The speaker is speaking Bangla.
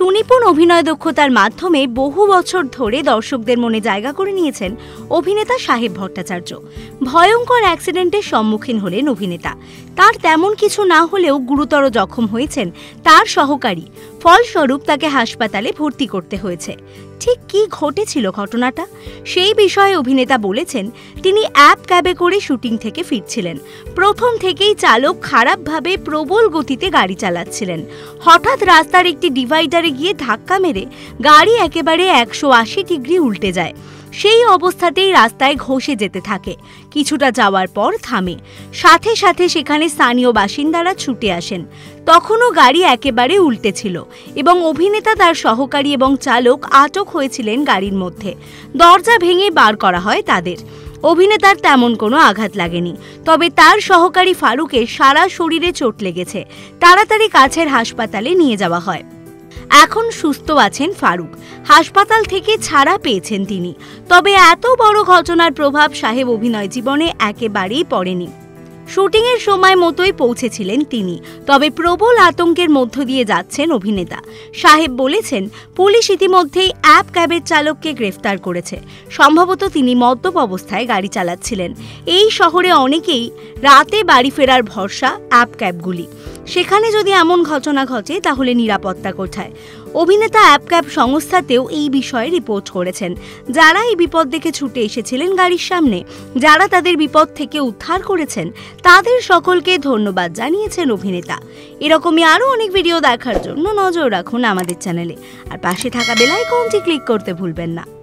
সুনিপুণ অভিনয় দক্ষতার মাধ্যমে বহু বছর ধরে দর্শকদের মনে জায়গা করে নিয়েছেন অভিনেতা সাহেব ভট্টাচার্য। ভয়ঙ্কর অ্যাক্সিডেন্টের সম্মুখীন হলেন অভিনেতা। তার তেমন কিছু না হলেও গুরুতর জখম হয়েছেন তার সহকারী। ফলস্বরূপ তাকে হাসপাতালে ভর্তি করতে হয়েছে। ঠিক কি ঘটেছিল ঘটনাটা, সেই বিষয়ে অভিনেতা বলেছেন, তিনি অ্যাপ ক্যাবে করে শুটিং থেকে ফিরছিলেন। প্রথম থেকেই চালক খারাপভাবে প্রবল গতিতে গাড়ি চালাচ্ছিলেন। হঠাৎ রাস্তার একটি ডিভাইডারে গিয়ে ধাক্কা মেরে গাড়ি একেবারে 180 ডিগ্রি উল্টে যায়। সেই অবস্থাতেই রাস্তায় ঘষে যেতে থাকে। কিছুটা যাওয়ার পর থামে। সাথে সাথে সেখানে স্থানীয় বাসিন্দারা ছুটে আসেন। তখনও গাড়ি একেবারে উল্টে ছিল এবং অভিনেতা, তার সহকারী এবং চালক আটক হয়েছিলেন গাড়ির মধ্যে। দরজা ভেঙে বার করা হয় তাদের। অভিনেতার তেমন কোনো আঘাত লাগেনি, তবে তার সহকারী ফারুকের সারা শরীরে চোট লেগেছে। তাড়াতাড়ি কাছের হাসপাতালে নিয়ে যাওয়া হয়। এখন সুস্থ আছেন ফারুক। হাসপাতাল থেকে ছাড়া পেয়েছেন তিনি। তবে এত বড় ঘটনার প্রভাব সাহেব অভিনয় জীবনে একেবারেই পড়েনি। শুটিংয়ের সময় মতোই পৌঁছেছিলেন তিনি, তবে প্রবল আতঙ্কের মধ্য দিয়ে যাচ্ছেন অভিনেতা। সাহেব বলেছেন, পুলিশ ইতিমধ্যেই অ্যাপ ক্যাবের চালককে গ্রেফতার করেছে। সম্ভবত তিনি মদ্যপ অবস্থায় গাড়ি চালাচ্ছিলেন। এই শহরে অনেকেই রাতে বাড়ি ফেরার ভরসা অ্যাপ ক্যাবগুলি। সেখানে যদি এমন ঘটনা ঘটে তাহলে নিরাপত্তা কোথায়? অভিনেতা অ্যাপ ক্যাব সংস্থাতেও এই বিষয়ে রিপোর্ট করেছেন। যারা এই বিপদ দেখে ছুটে এসেছিলেন গাড়ির সামনে, যারা তাদের বিপদ থেকে উদ্ধার করেছেন, তাদের সকলকে ধন্যবাদ জানিয়েছেন অভিনেতা। এরকমই আরও অনেক ভিডিও দেখার জন্য নজর রাখুন আমাদের চ্যানেলে, আর পাশে থাকা বেল আইকনটি ক্লিক করতে ভুলবেন না।